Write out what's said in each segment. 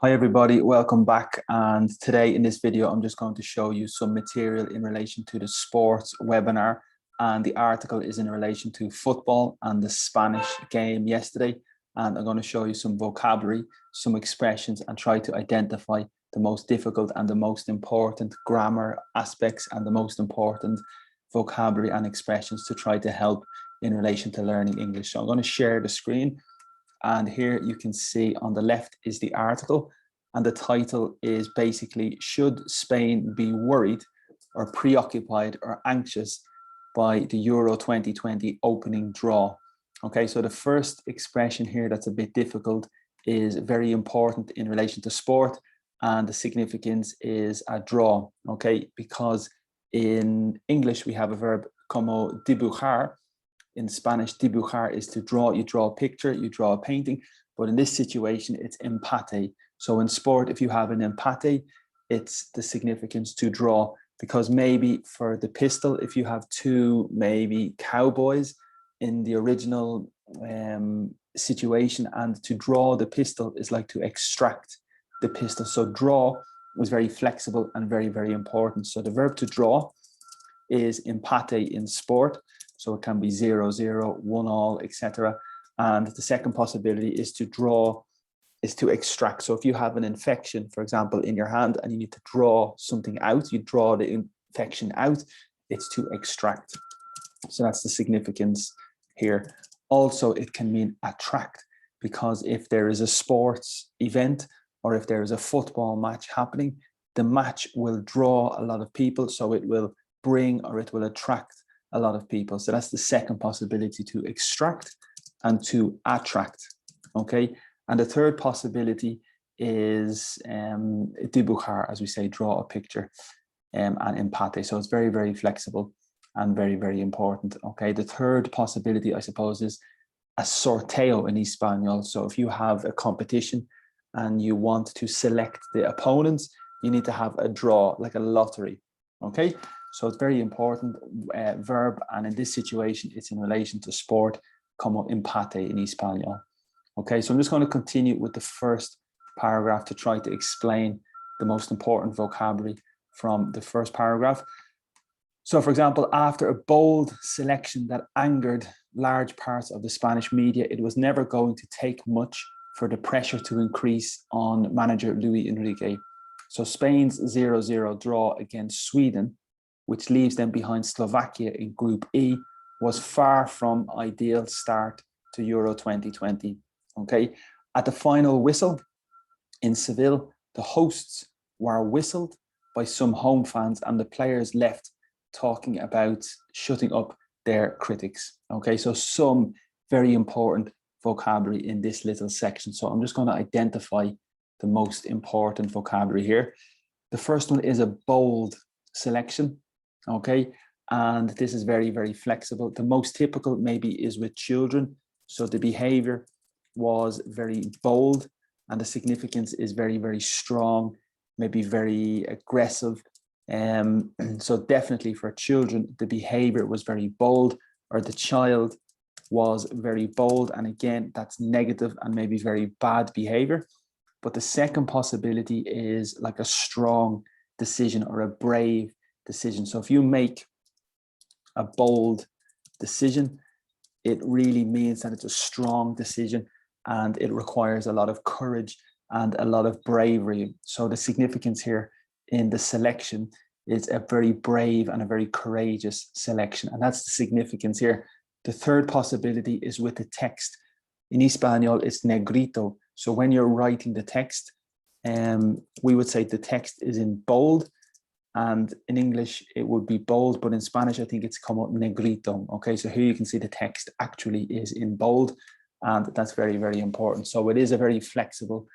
Hi everybody, welcome back. And today in this video, I'm just going to show you some material in relation to the sports webinar. And the article is in relation to football and the Spanish game yesterday. And I'm going to show you some vocabulary, some expressions, and try to identify the most difficult and the most important grammar aspects and the most important vocabulary and expressions to try to help in relation to learning English. So I'm going to share the screen. And here you can see on the left is the article, and the title is basically, should Spain be worried or preoccupied or anxious by the Euro 2020 opening draw? Okay, so the first expression here that's a bit difficult is very important in relation to sport, and the significance is a draw, okay, because in English we have a verb como dibujar. In Spanish, dibujar is to draw. You draw a picture, you draw a painting, but in this situation, it's empate. So in sport, if you have an empate, it's the significance to draw, because maybe for the pistol, if you have two maybe cowboys in the original situation, and to draw the pistol is like to extract the pistol. So draw was very flexible and very, very important. So the verb to draw is empate in sport. So it can be 0-0, 1-1, etc. And the second possibility is to draw, is to extract. So if you have an infection, for example, in your hand and you need to draw something out, you draw the infection out, it's to extract. So that's the significance here. Also, it can mean attract, because if there is a sports event or if there is a football match happening, the match will draw a lot of people. So it will bring or it will attract a lot of people. So that's the second possibility, to extract and to attract, okay? And the third possibility is dibujar, as we say, draw a picture, and empate. So it's very, very flexible and very, very important, okay? The third possibility, I suppose, is a sorteo in Espanol. So if you have a competition and you want to select the opponents, you need to have a draw, like a lottery, okay? So it's very important verb, and in this situation, it's in relation to sport, como empate in Espanol. Okay, so I'm just going to continue with the first paragraph to try to explain the most important vocabulary from the first paragraph. So for example, after a bold selection that angered large parts of the Spanish media, it was never going to take much for the pressure to increase on manager Luis Enrique. So Spain's 0-0 draw against Sweden, which leaves them behind Slovakia in Group E, was far from ideal start to Euro 2020. Okay, at the final whistle in Seville, the hosts were whistled by some home fans, and the players left talking about shutting up their critics. Okay, so some very important vocabulary in this little section. So I'm just going to identify the most important vocabulary here. The first one is a bold selection. Okay, and this is very, very flexible. The most typical maybe is with children. So the behavior was very bold, and the significance is very, very strong, maybe very aggressive. So definitely for children, the behavior was very bold, or the child was very bold. And again, that's negative and maybe very bad behavior. But the second possibility is like a strong decision or a brave decision. So if you make a bold decision, it really means that it's a strong decision, and it requires a lot of courage and a lot of bravery. So the significance here in the selection is a very brave and a very courageous selection, and that's the significance here. The third possibility is with the text. In Espanol, it's negrito. So when you're writing the text, we would say the text is in bold, and in English it would be bold, but in Spanish I think it's como negrito. Okay, so here you can see the text actually is in bold, and that's very, very important. So it is a very flexible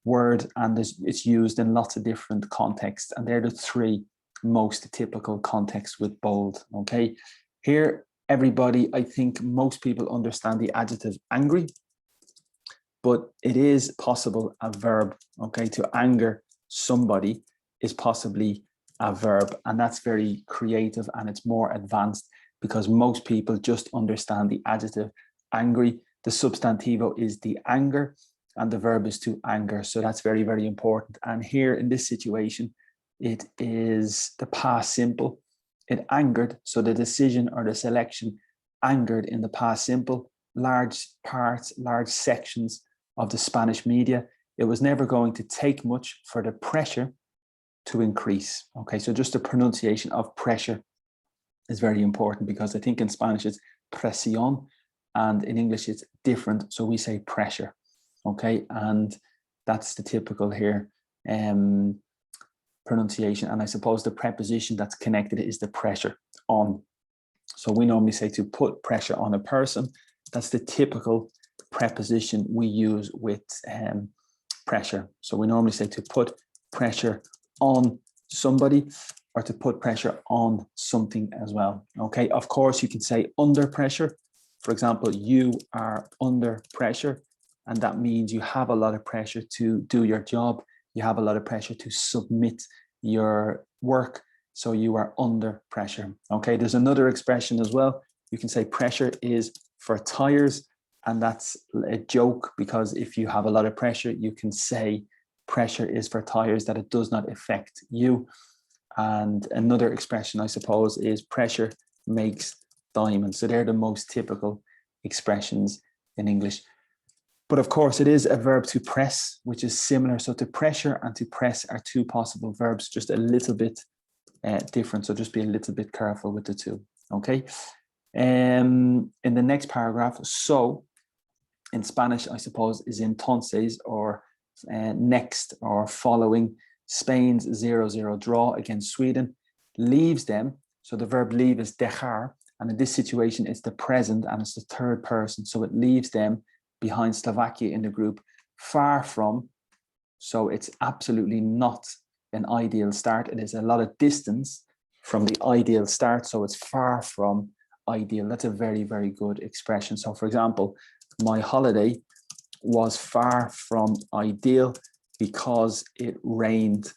word, and it's used in lots of different contexts, and they're the three most typical contexts with bold. Okay, here everybody, I think most people understand the adjective angry, but it is possible a verb. Okay, to anger somebody is possibly a verb, and that's very creative, and it's more advanced, because most people just understand the adjective angry. The substantivo is the anger, and the verb is to anger. So that's very, very important. And here in this situation, it is the past simple. It angered. So the decision or the selection angered in the past simple large parts, large sections of the Spanish media. It was never going to take much for the pressure to increase. Okay, so just the pronunciation of pressure is very important, because I think in Spanish it's presión and in English it's different. So we say pressure. Okay, and that's the typical here pronunciation. And I suppose the preposition that's connected is the pressure on. So we normally say to put pressure on a person. That's the typical preposition we use with pressure. So we normally say to put pressure on somebody, or to put pressure on something as well. Okay, of course you can say under pressure. For example, you are under pressure, and that means you have a lot of pressure to do your job. You have a lot of pressure to submit your work. So you are under pressure. Okay, there's another expression as well. You can say pressure is for tires, and that's a joke, because if you have a lot of pressure, you can say pressure is for tires, that it does not affect you. And another expression, I suppose, is pressure makes diamonds. So they're the most typical expressions in English. But of course, it is a verb to press, which is similar. So to pressure and to press are two possible verbs, just a little bit different. So just be a little bit careful with the two. Okay. In the next paragraph, so in Spanish, I suppose, is entonces, or next, or following. Spain's 0-0 draw against Sweden leaves them. So the verb leave is dejar. And in this situation, it's the present and it's the third person. So it leaves them behind Slovakia in the group, far from. So it's absolutely not an ideal start. It is a lot of distance from the ideal start. So it's far from ideal. That's a very, very good expression. So for example, my holiday was far from ideal because it rained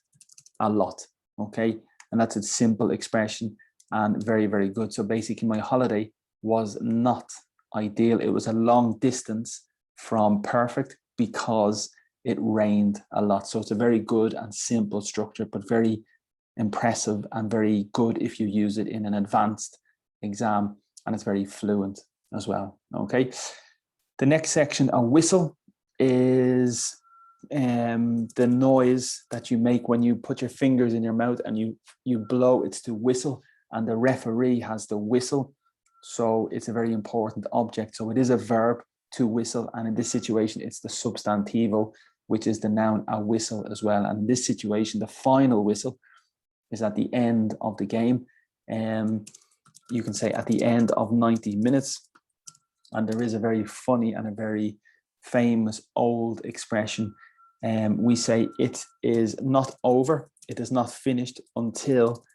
a lot. Okay, and that's a simple expression and very, very good. So basically my holiday was not ideal. It was a long distance from perfect because it rained a lot. So it's a very good and simple structure, but very impressive and very good if you use it in an advanced exam, and it's very fluent as well. Okay, the next section, a whistle, is the noise that you make when you put your fingers in your mouth and you blow. It's to whistle, and the referee has the whistle. So it's a very important object. So it is a verb to whistle, and in this situation it's the substantivo, which is the noun a whistle as well. And in this situation, the final whistle is at the end of the game. You can say at the end of 90 minutes. And there is a very funny and a very famous old expression. We say it is not over, it is not finished until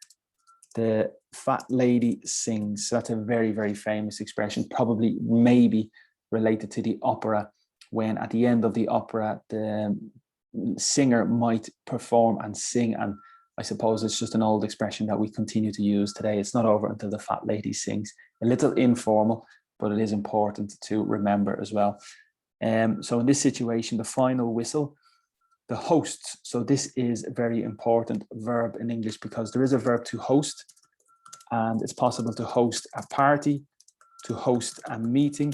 the fat lady sings. So that's a very, very famous expression, probably maybe related to the opera, when at the end of the opera, the singer might perform and sing. And I suppose it's just an old expression that we continue to use today. It's not over until the fat lady sings. A little informal, but it is important to remember as well. So in this situation, the final whistle, the hosts. So this is a very important verb in English, because there is a verb to host, and it's possible to host a party, to host a meeting,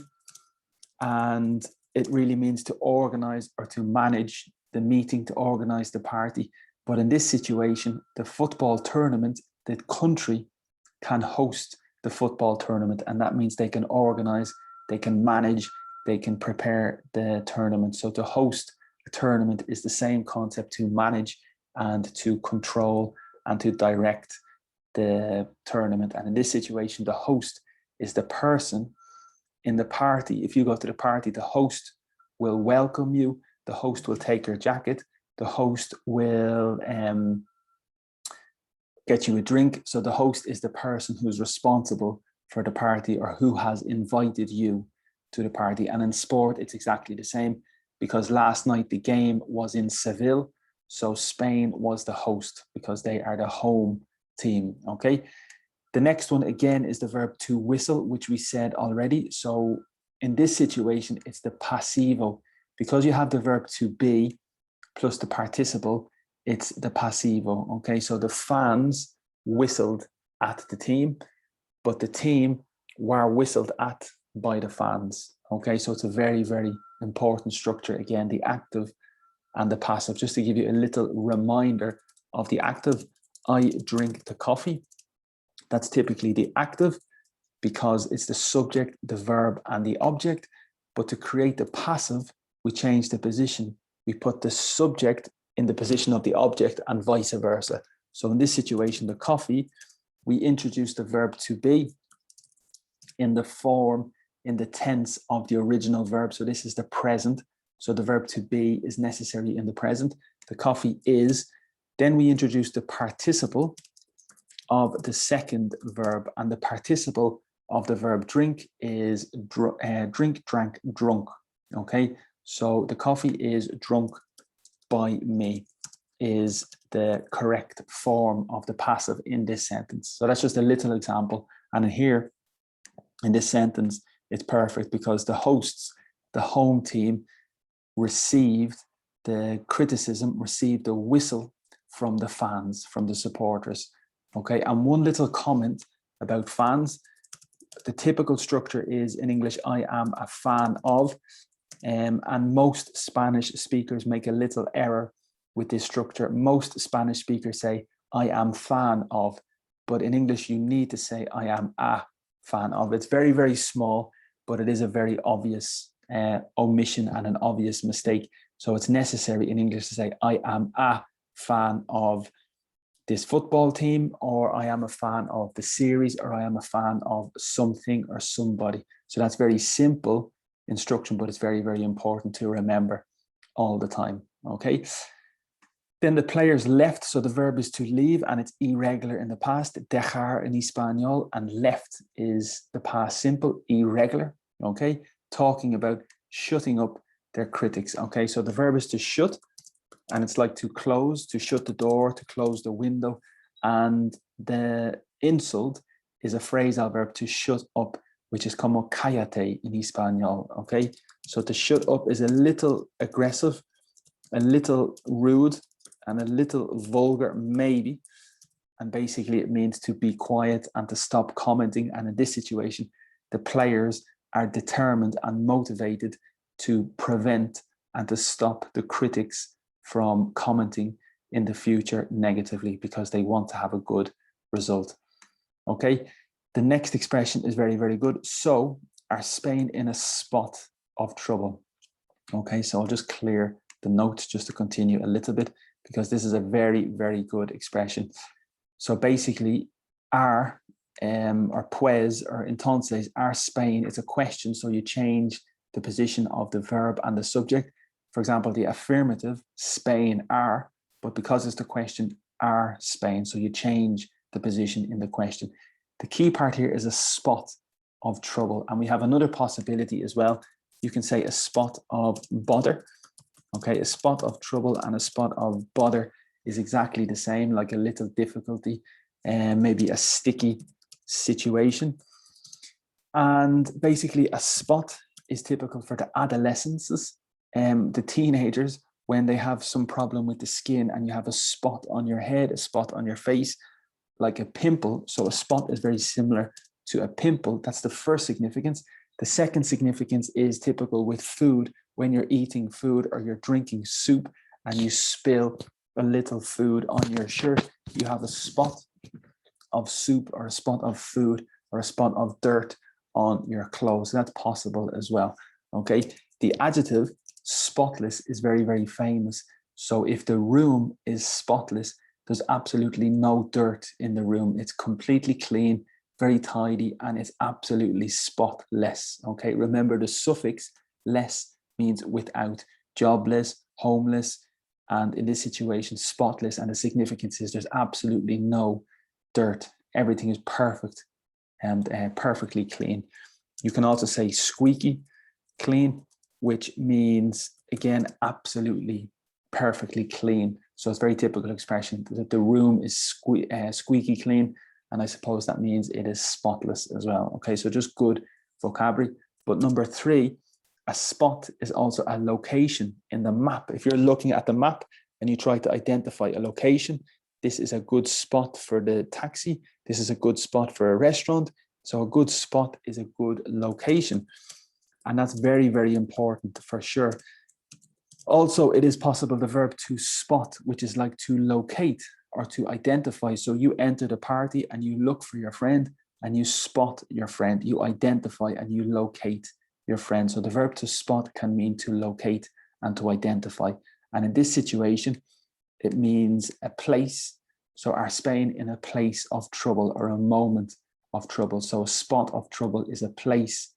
and it really means to organize or to manage the meeting, to organize the party. But in this situation, the football tournament, the country can host the football tournament, and that means they can organize, they can manage, they can prepare the tournament. So to host a tournament is the same concept, to manage and to control and to direct the tournament. And in this situation, the host is the person in the party. If you go to the party, the host will welcome you, the host will take your jacket, the host will get you a drink. So the host is the person who's responsible for the party, or who has invited you to the party. And in sport, it's exactly the same, because last night the game was in Seville. So Spain was the host because they are the home team. Okay. The next one again is the verb to whistle, which we said already. So in this situation, it's the passivo. because you have the verb to be plus the participle, it's the passivo, okay? So the fans whistled at the team, but the team were whistled at by the fans, okay? So it's a very, very important structure. Again, the active and the passive. Just to give you a little reminder of the active, I drink the coffee. That's typically the active because it's the subject, the verb, and the object. But to create the passive, we change the position. We put the subject in the position of the object and vice versa. So in this situation, the coffee, we introduce the verb to be in the form, in the tense of the original verb. So this is the present. So the verb to be is necessary in the present. The coffee is. Then we introduce the participle of the second verb, and the participle of the verb drink is drink, drank, drunk. Okay, so the coffee is drunk by me is the correct form of the passive in this sentence. So that's just a little example. And in here, in this sentence, it's perfect because the hosts, the home team, received the criticism, received the whistle from the fans, from the supporters. Okay, and one little comment about fans. The typical structure is in English, I am a fan of, and most Spanish speakers make a little error with this structure. Most Spanish speakers say, I am fan of, but in English, you need to say, I am a fan of. It's very, very small, but it is a very obvious omission and an obvious mistake. So it's necessary in English to say, I am a fan of this football team, or I am a fan of the series, or I am a fan of something or somebody. So that's very simple instruction, but it's very, very important to remember all the time, okay? Then the players left, so the verb is to leave, and it's irregular in the past, dejar in Espanol, and left is the past simple, irregular, okay? Talking about shutting up their critics, okay? So the verb is to shut, and it's like to close, to shut the door, to close the window. And the insult is a phrasal verb to shut up, which is como cállate in Espanol, okay? So to shut up is a little aggressive, a little rude, and a little vulgar, maybe. And basically it means to be quiet and to stop commenting. And in this situation, the players are determined and motivated to prevent and to stop the critics from commenting in the future negatively because they want to have a good result. Okay, the next expression is very, very good. So, are Spain in a spot of trouble? Okay, so I'll just clear the notes just to continue a little bit because this is a very, very good expression. So basically, are or pues or entonces, are Spain, it's a question, so you change the position of the verb and the subject. For example, the affirmative, Spain are, but because it's the question, are Spain, so you change the position in the question. The key part here is a spot of trouble, and we have another possibility as well. You can say a spot of bother. Okay, a spot of trouble and a spot of bother is exactly the same, like a little difficulty and maybe a sticky situation. And basically a spot is typical for the adolescents, the teenagers, when they have some problem with the skin and you have a spot on your head, a spot on your face, like a pimple. So a spot is very similar to a pimple. That's the first significance. The second significance is typical with food. When you're eating food or you're drinking soup and you spill a little food on your shirt, you have a spot of soup or a spot of food or a spot of dirt on your clothes. That's possible as well. Okay, the adjective spotless is very, very famous. So if the room is spotless, there's absolutely no dirt in the room. It's completely clean, very tidy, and it's absolutely spotless. Okay, remember the suffix less means without, jobless, homeless, and in this situation, spotless. And the significance is there's absolutely no dirt. Everything is perfect and perfectly clean. You can also say squeaky clean, which means, again, absolutely perfectly clean. So it's very typical expression that the room is squeaky clean. And I suppose that means it is spotless as well. Okay, so just good vocabulary. But number 3, A spot is also a location in the map. If you're looking at the map and you try to identify a location, this is a good spot for the taxi. This is a good spot for a restaurant. So a good spot is a good location. And that's very, very important for sure. Also, it is possible the verb to spot, which is like to locate or to identify. So you enter the party and you look for your friend and you spot your friend. You identify and you locate your friend. So the verb to spot can mean to locate and to identify. And in this situation, it means a place. So are Spain in a place of trouble or a moment of trouble? So a spot of trouble is a place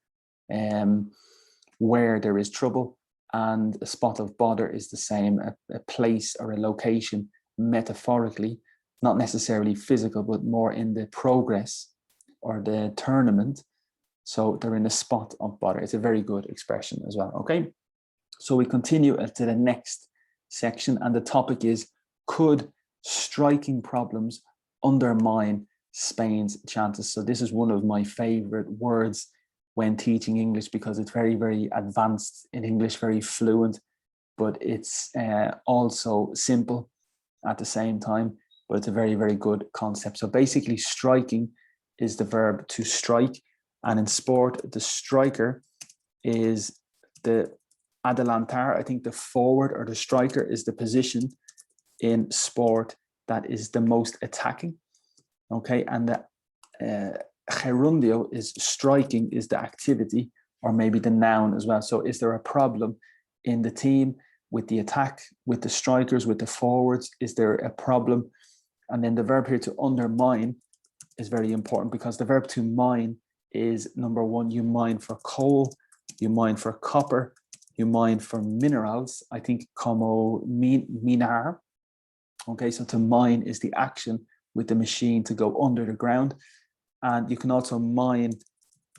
where there is trouble, and a spot of bother is the same, a place or a location metaphorically, not necessarily physical, but more in the progress or the tournament. So they're in a spot of bother. It's a very good expression as well, okay? So we continue to the next section, and the topic is, could striking problems undermine Spain's chances? So this is one of my favorite words when teaching English, because it's very, very advanced in English, very fluent, but it's also simple at the same time, but it's a very, very good concept. So basically striking is the verb to strike, and in sport, the striker is the adelantar. I think the forward or the striker is the position in sport that is the most attacking, okay? And the gerundio is striking, is the activity, or maybe the noun as well. So is there a problem in the team with the attack, with the strikers, with the forwards? Is there a problem? And then the verb here to undermine is very important, because the verb to mine is, number one, you mine for coal, you mine for copper, you mine for minerals. I think como minar. Okay, so to mine is the action with the machine to go under the ground. And you can also mine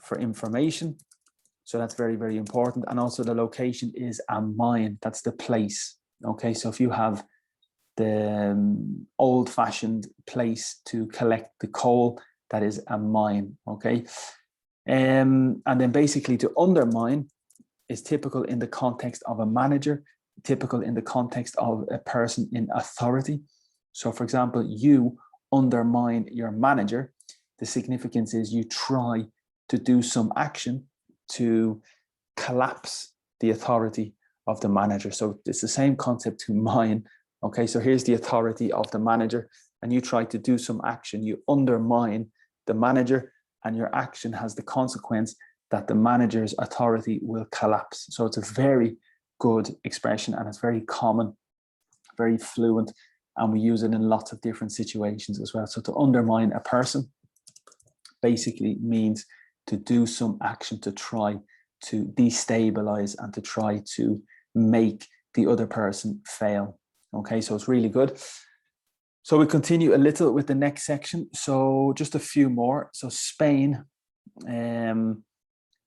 for information. So that's very, very important. And also the location is a mine. That's the place. Okay, so if you have the old-fashioned place to collect the coal, that is a mine. Okay, and then basically to undermine is typical in the context of a manager, typical in the context of a person in authority. So for example, you undermine your manager. The significance is you try to do some action to collapse the authority of the manager. So it's the same concept to mine. Okay, so here's the authority of the manager, and you try to do some action. You undermine the manager, and your action has the consequence that the manager's authority will collapse. So it's a very good expression, and it's very common, very fluent, and we use it in lots of different situations as well. So to undermine a person basically means to do some action to try to destabilize and to try to make the other person fail. Okay, so it's really good. So we continue a little with the next section. So just a few more. So Spain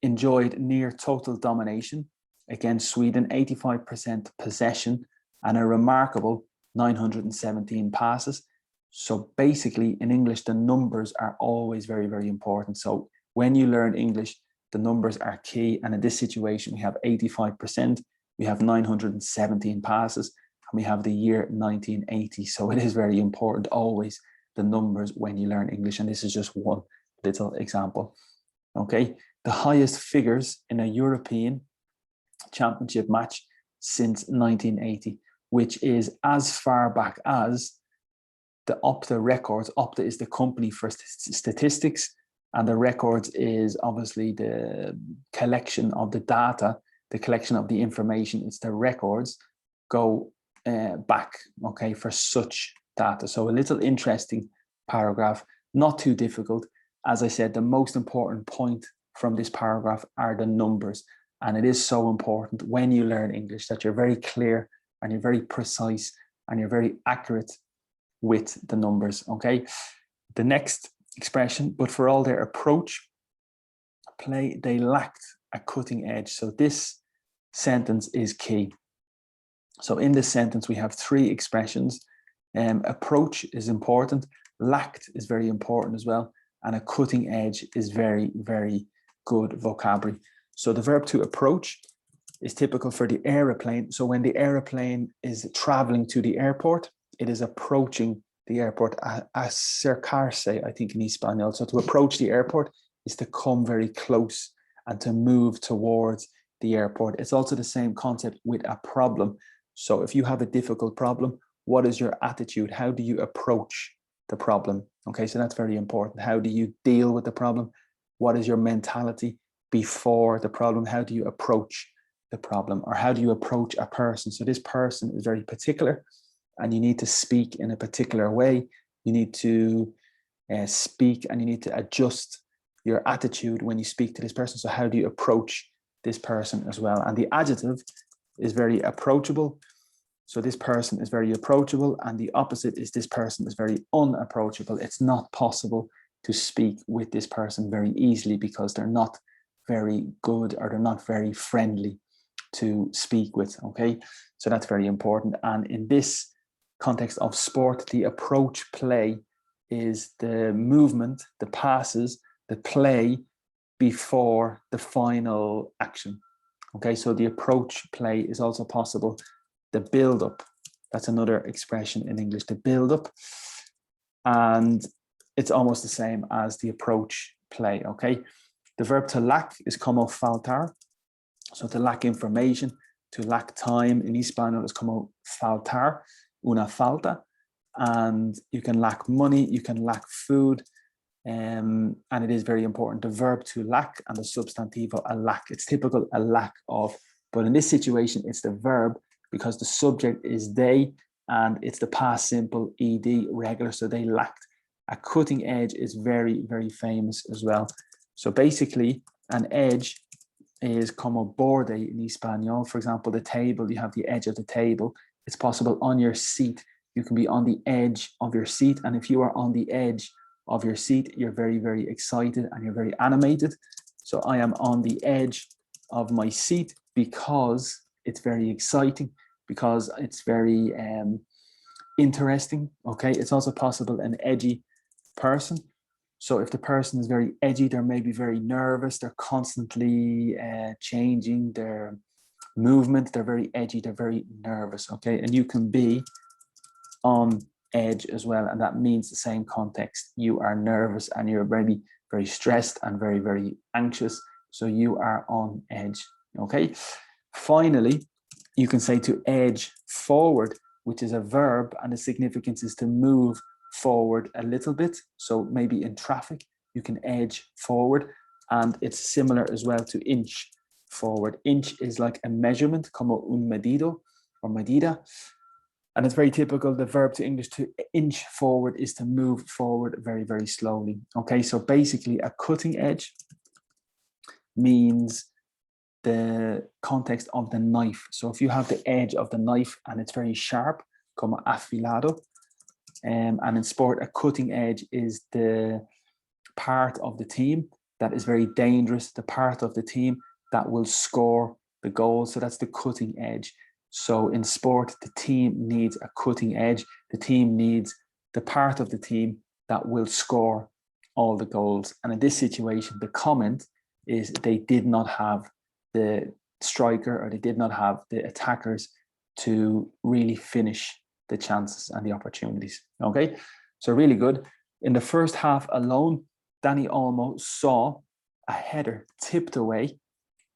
enjoyed near total domination against Sweden, 85% possession, and a remarkable 917 passes. So basically in English, the numbers are always very, very important. So when you learn English, the numbers are key. And in this situation, we have 85%, we have 917 passes, and we have the year 1980. So it is very important, always the numbers when you learn English. And this is just one little example. Okay, the highest figures in a European championship match since 1980, which is as far back as the Opta records. Opta is the company for statistics, and the records is obviously the collection of the data, the collection of the information. It's the records go back, okay, for such data. So a little interesting paragraph, not too difficult. As I said, the most important point from this paragraph are the numbers. And it is so important when you learn English that you're very clear and you're very precise and you're very accurate with the numbers, okay? The next expression, but for all their approach, play, they lacked a cutting edge. So this sentence is key. So in this sentence, we have three expressions. Approach is important, lacked is very important as well, and a cutting edge is very, very good vocabulary. So the verb to approach is typical for the aeroplane. So when the aeroplane is traveling to the airport, it is approaching the airport. Acercarse, I think in Espanol. So to approach the airport is to come very close and to move towards the airport. It's also the same concept with a problem. So if you have a difficult problem, what is your attitude? How do you approach the problem? Okay, so that's very important. How do you deal with the problem? What is your mentality before the problem? How do you approach the problem? Or how do you approach a person? So this person is very particular and you need to speak in a particular way. You need to speak and you need to adjust your attitude when you speak to this person. So how do you approach this person as well? And the adjective is very approachable. So this person is very approachable, and the opposite is this person is very unapproachable. It's not possible to speak with this person very easily because they're not very good or they're not very friendly to speak with. Okay, so that's very important. And in this context of sport, the approach play is the movement, the passes, the play before the final action. Okay, so the approach play is also possible. The build up, that's another expression in English, the build up. And it's almost the same as the approach play. Okay, the verb to lack is como faltar. So to lack information, to lack time in Espanol is como faltar, una falta. And you can lack money, you can lack food. And it is very important. The verb to lack and the substantivo a lack. It's typical a lack of, but in this situation, it's the verb because the subject is they and it's the past simple ed regular. So they lacked. A cutting edge is very, very famous as well. So basically, an edge is como borde in Espanol. For example, the table, you have the edge of the table. It's possible on your seat. You can be on the edge of your seat. And if you are on the edge of your seat, you're very, very excited and you're very animated. So I am on the edge of my seat because it's very exciting, because it's very interesting. Okay, it's also possible an edgy person. So if the person is very edgy, they're maybe very nervous, they're constantly changing their movement, they're very edgy, they're very nervous. Okay, and you can be on edge as well, and that means the same context. You are nervous and you're maybe very stressed and very, very anxious, so you are on edge. Okay, finally, you can say to edge forward, which is a verb, and the significance is to move forward a little bit. So maybe in traffic you can edge forward, and it's similar as well to inch forward. Inch is like a measurement, como un medido or medida. And it's very typical, the verb to English to inch forward is to move forward very, very slowly. Okay, so basically a cutting edge means the context of the knife. So if you have the edge of the knife and it's very sharp, como afilado, and in sport, a cutting edge is the part of the team that is very dangerous, the part of the team that will score the goal. So that's the cutting edge. So in sport, the team needs a cutting edge. The team needs the part of the team that will score all the goals. And in this situation, the comment is they did not have the striker or they did not have the attackers to really finish the chances and the opportunities. Okay, so really good. In the first half alone, Dani Olmo saw a header tipped away.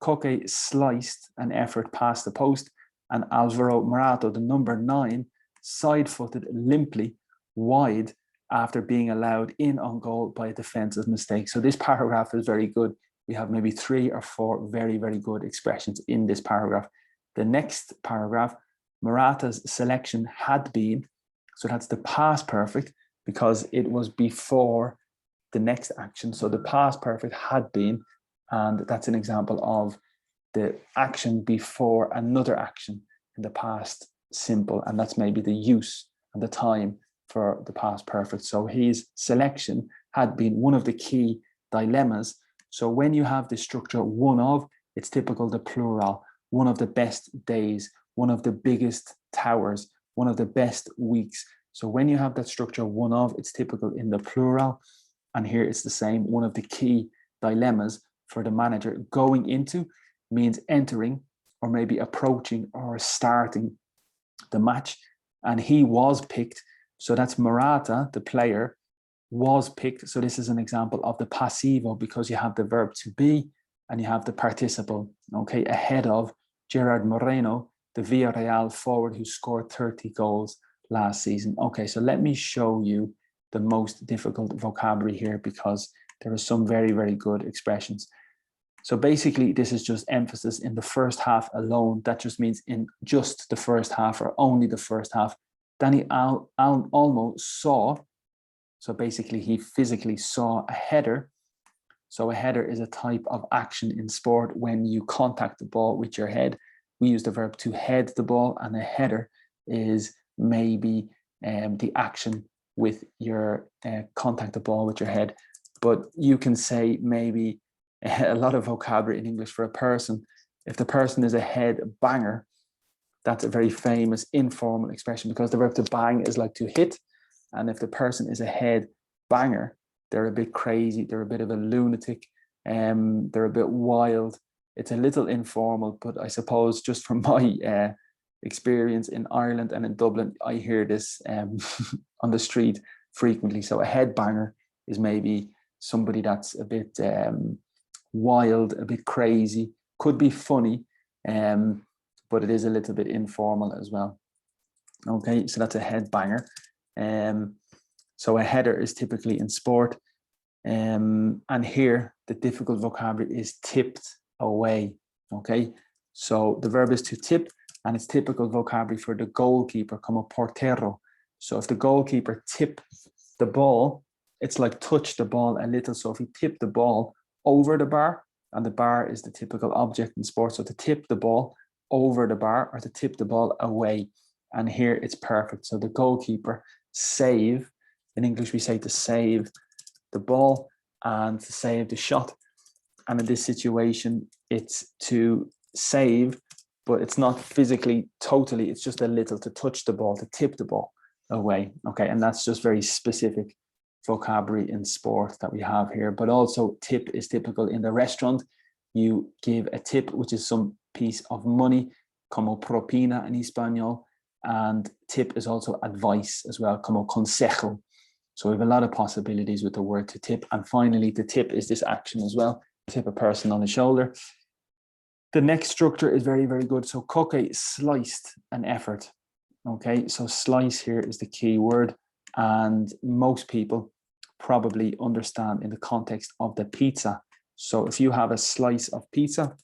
Koke sliced an effort past the post, and Alvaro Morata, the number 9, side-footed limply wide after being allowed in on goal by a defensive mistake. So this paragraph is very good. We have maybe 3 or 4 very, very good expressions in this paragraph. The next paragraph, Morata's selection had been, so that's the past perfect because it was before the next action. So the past perfect had been, and that's an example of the action before another action in the past simple, and that's maybe the use and the time for the past perfect. So his selection had been one of the key dilemmas. So when you have the structure one of, it's typical the plural, one of the best days, one of the biggest towers, one of the best weeks. So when you have that structure one of, it's typical in the plural. And here it's the same. One of the key dilemmas for the manager going into means entering or maybe approaching or starting the match. And he was picked. So that's Morata, the player, was picked. So this is an example of the passivo, because you have the verb to be and you have the participle, okay, ahead of Gerard Moreno, the Villarreal forward who scored 30 goals last season. Okay, so let me show you the most difficult vocabulary here, because there are some very, very good expressions. So basically, this is just emphasis in the first half alone. That just means in just the first half, or only the first half. Danny Olmo saw, so basically he physically saw a header. So a header is a type of action in sport when you contact the ball with your head. We use the verb to head the ball, and a header is maybe the action with your contact the ball with your head. But you can say maybe a lot of vocabulary in English for a person. If the person is a head banger, that's a very famous informal expression, because the verb to bang is like to hit. And if the person is a head banger, they're a bit crazy, they're a bit of a lunatic, they're a bit wild. It's a little informal, but I suppose just from my experience in Ireland and in Dublin, I hear this on the street frequently. So a head banger is maybe somebody that's a bit wild, a bit crazy, could be funny, but it is a little bit informal as well. Okay, so that's a head banger. So a header is typically in sport. And here the difficult vocabulary is tipped away. Okay, so the verb is to tip, and it's typical vocabulary for the goalkeeper, como portero. So if the goalkeeper tip the ball, it's like touch the ball a little. So if he tipped the ball over the bar, and the bar is the typical object in sports, so to tip the ball over the bar or to tip the ball away. And here it's perfect. So the goalkeeper save, in English we say to save the ball and to save the shot. And in this situation, it's to save, but it's not physically totally, it's just a little, to touch the ball, to tip the ball away. Okay, and that's just very specific vocabulary in sport that we have here. But also tip is typical in the restaurant. You give a tip, which is some piece of money, como propina in Espanol. And tip is also advice as well, como consejo. So we have a lot of possibilities with the word to tip. And finally, to tip is this action as well. Tip a person on the shoulder. The next structure is very, very good. So coque, sliced, an effort. Okay, so slice here is the key word. And most people probably understand in the context of the pizza. So if you have a slice of pizza,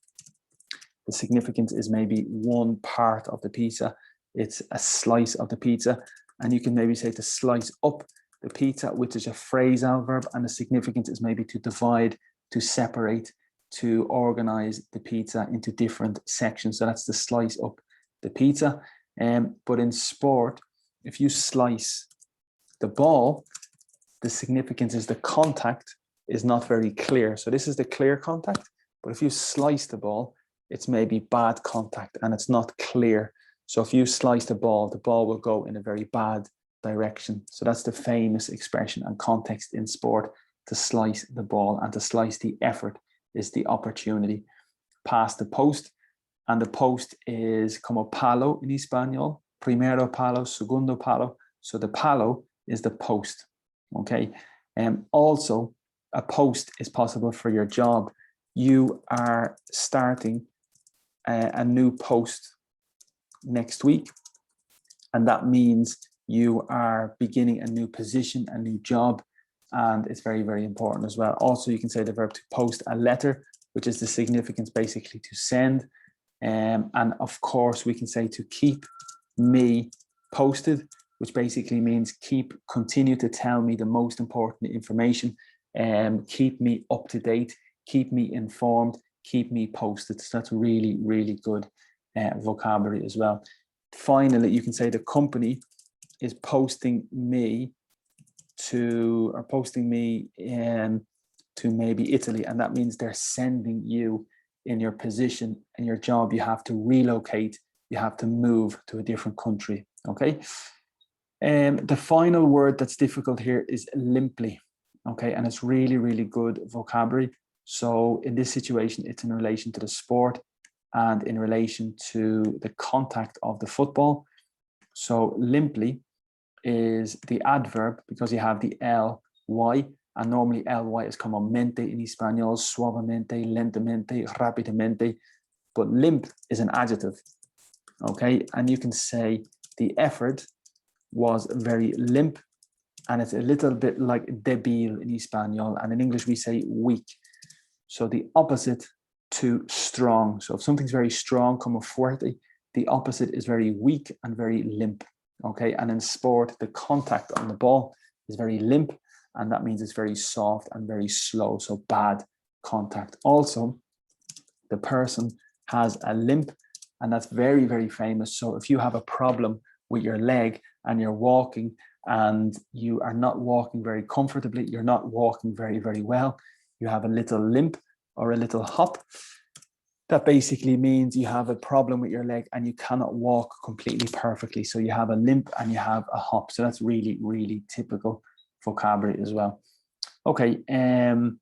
the significance is maybe one part of the pizza. It's a slice of the pizza. And you can maybe say to slice up the pizza, which is a phrasal verb, and the significance is maybe to divide, to separate, to organize the pizza into different sections. So that's the slice up the pizza. But in sport, if you slice the ball, the significance is the contact is not very clear. So this is the clear contact, but if you slice the ball, it's maybe bad contact and it's not clear. So if you slice the ball will go in a very bad direction. So that's the famous expression and context in sport, to slice the ball, and to slice the effort is the opportunity. Pass the post, and the post is como palo in Espanol, primero palo, segundo palo. So the palo is the post, okay? And also a post is possible for your job. You are starting a new post next week, and that means you are beginning a new position, a new job, and it's very, very important as well. Also, you can say the verb to post a letter, which is the significance basically to send. And of course, we can say to keep me posted, which basically means continue to tell me the most important information, keep me up to date, keep me informed, keep me posted. So that's really, really good vocabulary as well. Finally, you can say the company is posting me to maybe Italy, and that means they're sending you in your position and your job. You have to relocate, you have to move to a different country. Okay. The final word that's difficult here is limply. Okay, and it's really, really good vocabulary. So in this situation, it's in relation to the sport. and in relation to the contact of the football. So limply is the adverb because you have the ly, and normally ly is como mente in Espanol, suavemente, lentamente, rápidamente, but limp is an adjective, okay? And you can say the effort was very limp, and it's a little bit like débil in Espanol, and in English we say weak. So the opposite to strong. So if something's very strong, como fuerte, the opposite is very weak and very limp, okay? And in sport, the contact on the ball is very limp, and that means it's very soft and very slow, so bad contact. Also, the person has a limp, and that's very, very famous. So if you have a problem with your leg and you're walking and you are not walking very comfortably, you're not walking very, very well, you have a little limp or a little hop, that basically means you have a problem with your leg and you cannot walk completely perfectly. So you have a limp and you have a hop. So that's really, really typical vocabulary as well. Okay, and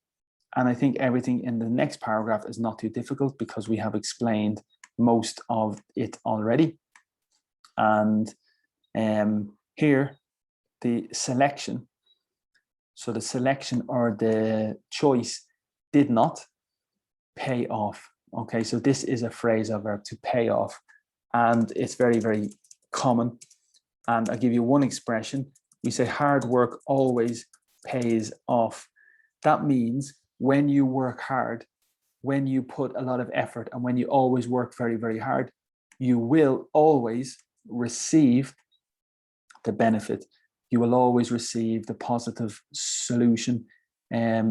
I think everything in the next paragraph is not too difficult because we have explained most of it already. And here, the selection. So the selection or the choice did not pay off. Okay, so this is a phrasal verb, to pay off, and it's very, very common. And I'll give you one expression. We say hard work always pays off. That means when you work hard, when you put a lot of effort, and when you always work very, very hard, you will always receive the benefit. You will always receive the positive solution.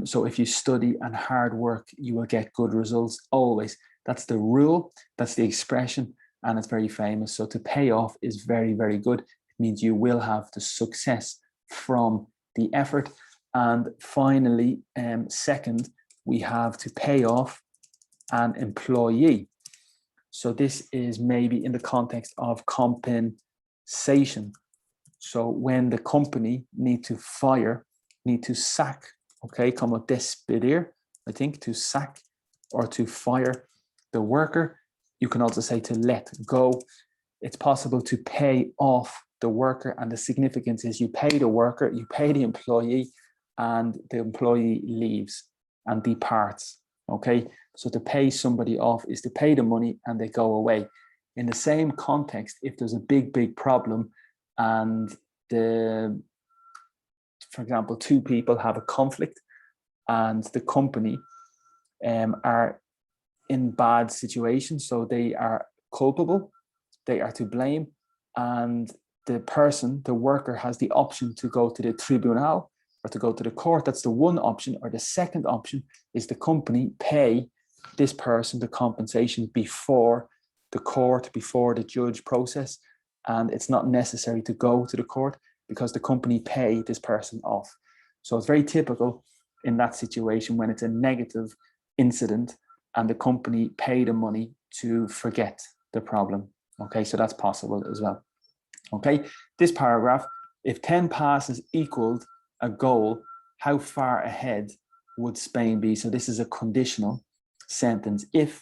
So if you study and hard work, you will get good results always. That's the rule, that's the expression, and it's very famous. So to pay off is very, very good. It means you will have the success from the effort. And finally, second, we have to pay off an employee. So this is maybe in the context of compensation. So when the company need to fire, need to sack, okay, como despedir, I think, to sack or to fire the worker. You can also say to let go. It's possible to pay off the worker, and the significance is you pay the worker, you pay the employee, and the employee leaves and departs, okay? So to pay somebody off is to pay the money and they go away. In the same context, if there's a big, big problem and for example, two people have a conflict and the company are in bad situations, so they are culpable, they are to blame, and the person, the worker, has the option to go to the tribunal or to go to the court. That's the one option. Or the second option is the company pay this person the compensation before the court, before the judge process, and it's not necessary to go to the court because the company pay this person off. So it's very typical in that situation when it's a negative incident and the company pay the money to forget the problem. Okay, so that's possible as well. Okay, this paragraph, if 10 passes equaled a goal, how far ahead would Spain be? So this is a conditional sentence. If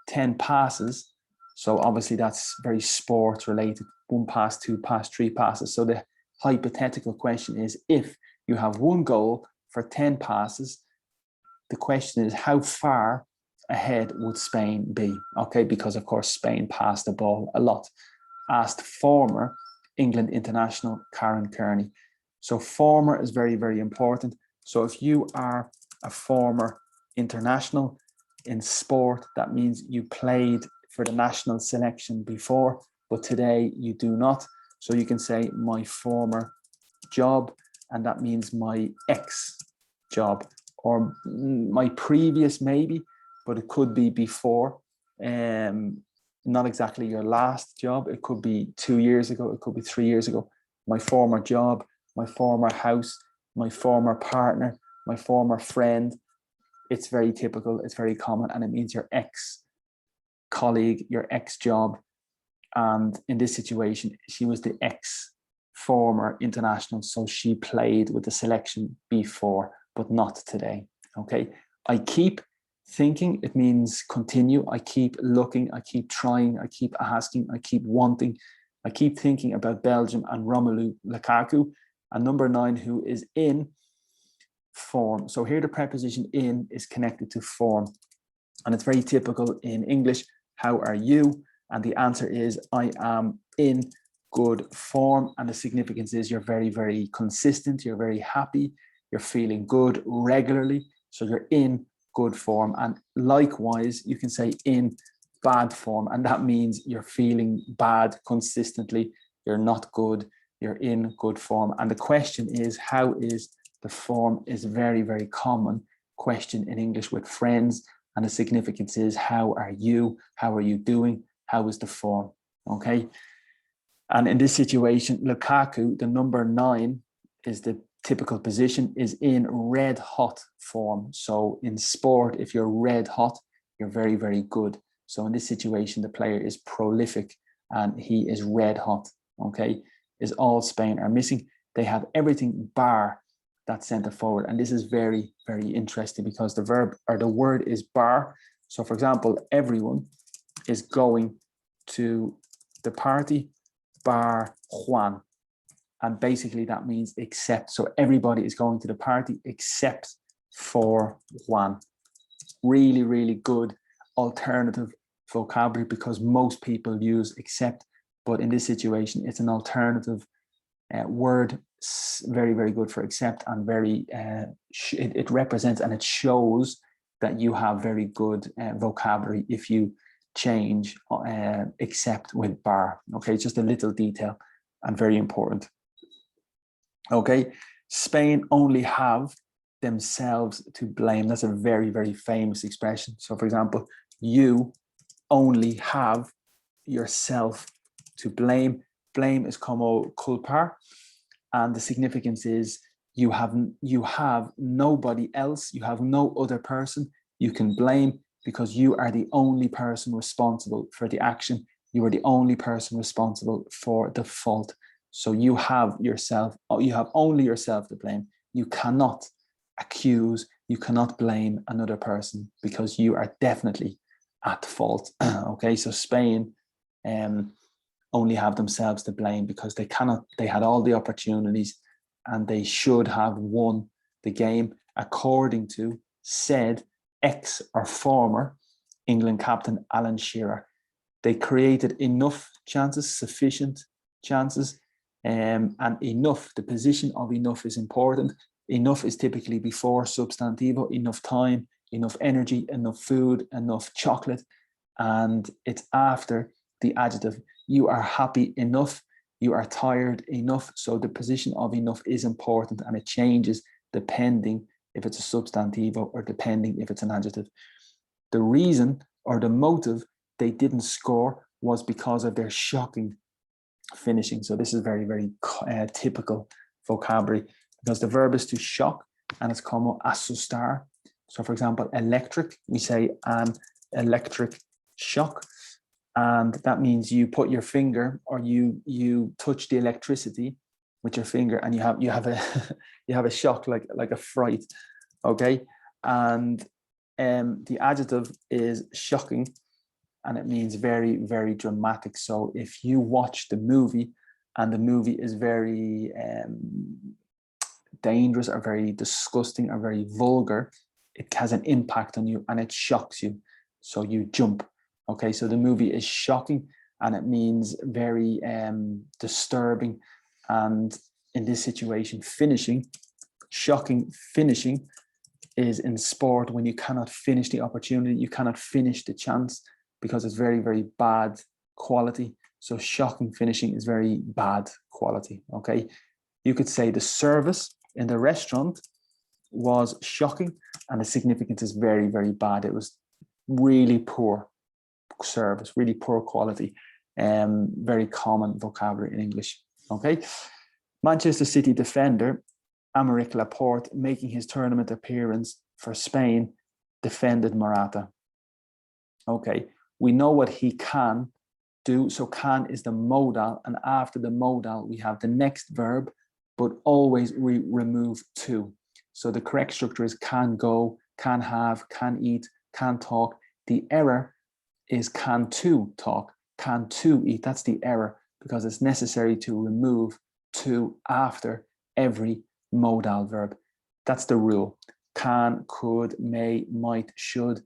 10 passes, so obviously that's very sports related, 1 pass, 2 pass, 3 passes. So the hypothetical question is, if you have 1 goal for 10 passes, the question is how far ahead would Spain be? Okay, because of course Spain passed the ball a lot. Asked former England international Karen Kearney. So former is very, very important. So if you are a former international in sport, that means you played for the national selection before, but today you do not. So you can say my former job, and that means my ex job, or my previous maybe, but it could be before. Not exactly your last job. It could be 2 years ago. It could be 3 years ago. My former job, my former house, my former partner, my former friend. It's very typical. It's very common. And it means your ex-colleague, your ex-job. And in this situation, she was the ex-former international. So she played with the selection before, but not today. Okay. I keep Thinking, it means continue. I keep looking, I keep trying, I keep asking, I keep wanting, I keep thinking about Belgium and Romelu Lukaku. And number 9, who is in form. So here the preposition in is connected to form. And it's very typical in English. How are you? And the answer is, I am in good form. And the significance is you're very, very consistent. You're very happy. You're feeling good regularly. So you're in good form. And likewise, you can say in bad form. And that means you're feeling bad consistently. You're not good. You're in good form. And the question is, how is the form? Is very, very common question in English with friends. And the significance is, how are you? How are you doing? How is the form? Okay. And in this situation, Lukaku, the number 9, is the typical position, is in red hot form. So in sport, if you're red hot, you're very, very good. So in this situation, the player is prolific and he is red hot. Okay. Is all Spain are missing. They have everything bar that centre forward. And this is very, very interesting because the verb or the word is bar. So for example, everyone is going to the party bar Juan. And basically that means except. So everybody is going to the party except for Juan. Really, really good alternative vocabulary because most people use except, but in this situation, it's an alternative word. Very, very good for accept, and very it represents and it shows that you have very good vocabulary if you change accept with bar. Okay, just a little detail and very important. Okay, Spain only have themselves to blame. That's a very, very famous expression. So for example, you only have yourself to blame. Blame is como culpar. And the significance is you have nobody else, you have no other person you can blame because you are the only person responsible for the action. You are the only person responsible for the fault. So you have only yourself to blame. You cannot accuse, you cannot blame another person because you are definitely at fault. Okay, so Spain only have themselves to blame because they had all the opportunities and they should have won the game, according to said ex or former England captain Alan Shearer. They created enough chances, sufficient chances, and enough. The position of enough is important. Enough is typically before substantivo, enough time, enough energy, enough food, enough chocolate, and it's after the adjective. You are happy enough, you are tired enough. So the position of enough is important and it changes depending if it's a substantivo or depending if it's an adjective. The reason or the motive they didn't score was because of their shocking finishing. So this is very, very typical vocabulary because the verb is to shock and it's como asustar. So for example, electric, we say an electric shock. And that means you put your finger or you touch the electricity with your finger and you have a you have a shock like a fright. Okay. And the adjective is shocking and it means very, very dramatic. So if you watch the movie and the movie is very dangerous or very disgusting or very vulgar, it has an impact on you and it shocks you. So you jump. Okay, so the movie is shocking and it means very disturbing. And in this situation, shocking finishing is in sport when you cannot finish the opportunity, you cannot finish the chance because it's very, very bad quality. So shocking finishing is very bad quality, okay? You could say the service in the restaurant was shocking and the significance is very, very bad. It was really poor service, really poor quality, very common vocabulary in English. Okay, Manchester City defender Aymeric Laporte, making his tournament appearance for Spain, defended Morata. Okay, we know what he can do. So can is the modal, and after the modal we have the next verb, but always we remove to. So the correct structure is can go, can have, can eat, can talk. The error is can to talk, can to eat. That's the error, because it's necessary to remove to after every modal verb. That's the rule. Can, could, may, might, should.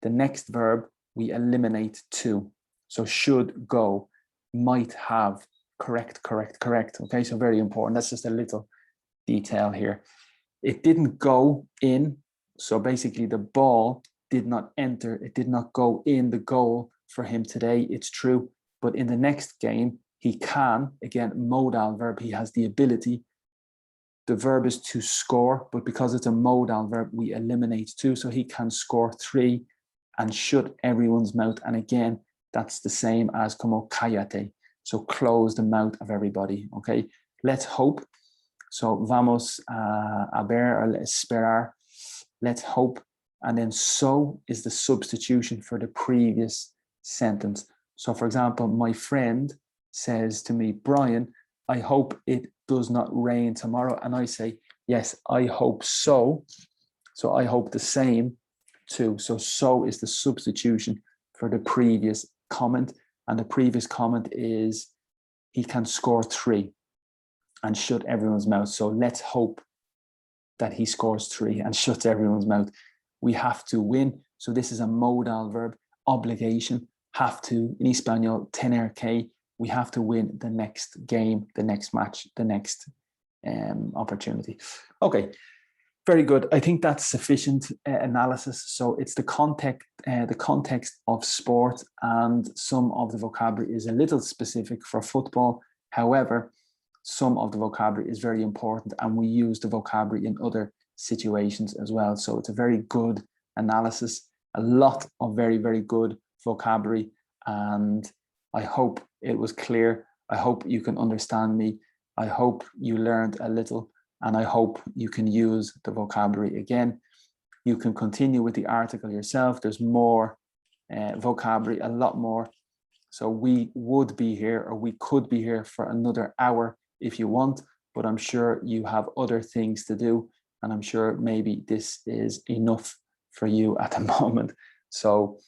The next verb, we eliminate to. So should, go, might have, correct, correct, correct. Okay, so very important. That's just a little detail here. It didn't go in. So basically the ball did not enter. It did not go in the goal for him today. It's true. But in the next game, he can, again, modal verb, he has the ability. The verb is to score, but because it's a modal verb, we eliminate to. So he can score 3 and shut everyone's mouth. And again, that's the same as como cállate. So close the mouth of everybody. Okay, let's hope. So vamos a ver or esperar. Let's hope. And then so is the substitution for the previous sentence. So for example, my friend says to me, Brian, I hope it does not rain tomorrow. And I say, yes, I hope so. So I hope the same too. So is the substitution for the previous comment. And the previous comment is he can score 3 and shut everyone's mouth. So let's hope that he scores 3 and shuts everyone's mouth. We have to win. So this is a modal verb, obligation, have to, in Espanol, tener que. We have to win the next game, the next match, the next opportunity. Okay, very good. I think that's sufficient analysis. So it's the context of sport, and some of the vocabulary is a little specific for football. However, some of the vocabulary is very important, and we use the vocabulary in other situations as well. So it's a very good analysis, a lot of very, very good vocabulary, and I hope it was clear. I hope you can understand me. I hope you learned a little, and I hope you can use the vocabulary again. You can continue with the article yourself. There's more vocabulary, a lot more. So we would be here, or we could be here for another hour if you want, but I'm sure you have other things to do, and I'm sure maybe this is enough for you at the moment. So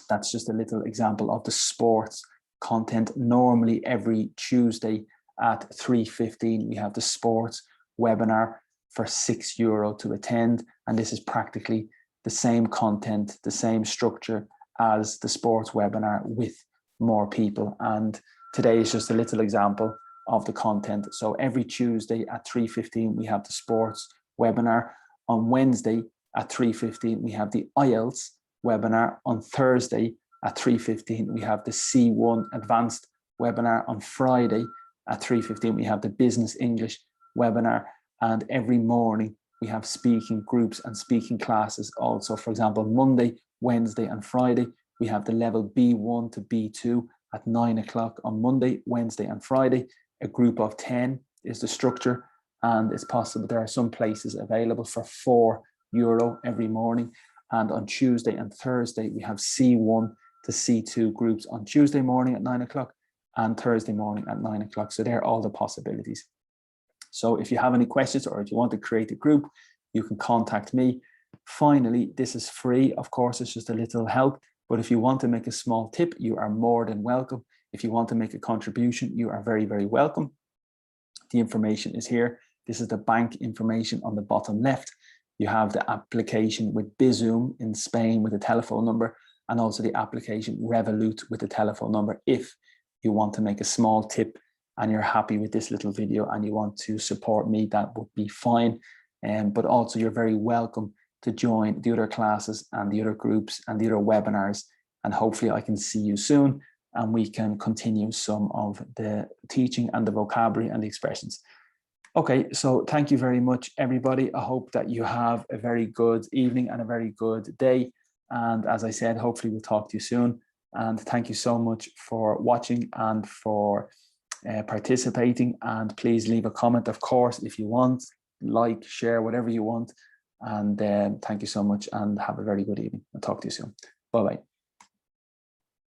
that's just a little example of the sports content. Normally every Tuesday at 3:15 we have the sports webinar for €6 to attend, and this is practically the same content, the same structure as the sports webinar with more people. And today is just a little example of the content. So every Tuesday at 3:15 we have the sports webinar. On Wednesday at 3:15 we have the IELTS webinar. On Thursday at 3:15 we have the C1 advanced webinar. On Friday at 3:15 we have the business English webinar. And every morning we have speaking groups and speaking classes also. For example, Monday, Wednesday and Friday we have the level B1 to B2 at 9 o'clock on Monday, Wednesday and Friday. A group of 10 is the structure, and it's possible there are some places available for €4 every morning. And on Tuesday and Thursday we have C1 to C2 groups on Tuesday morning at 9 o'clock and Thursday morning at 9 o'clock. So they're all the possibilities. So if you have any questions, or if you want to create a group, you can contact me. Finally, this is free. Of course, it's just a little help. But if you want to make a small tip, you are more than welcome. If you want to make a contribution, you are very, very welcome. The information is here. This is the bank information on the bottom left. You have the application with Bizum in Spain with a telephone number, and also the application Revolut with a telephone number. If you want to make a small tip and you're happy with this little video and you want to support me, that would be fine. But also you're very welcome to join the other classes and the other groups and the other webinars. And hopefully I can see you soon and we can continue some of the teaching and the vocabulary and the expressions. Okay, so thank you very much, everybody. I hope that you have a very good evening and a very good day. And as I said, hopefully we'll talk to you soon. And thank you so much for watching and for participating. And please leave a comment, of course, if you want, like, share, whatever you want. And thank you so much and have a very good evening. I'll talk to you soon. Bye-bye.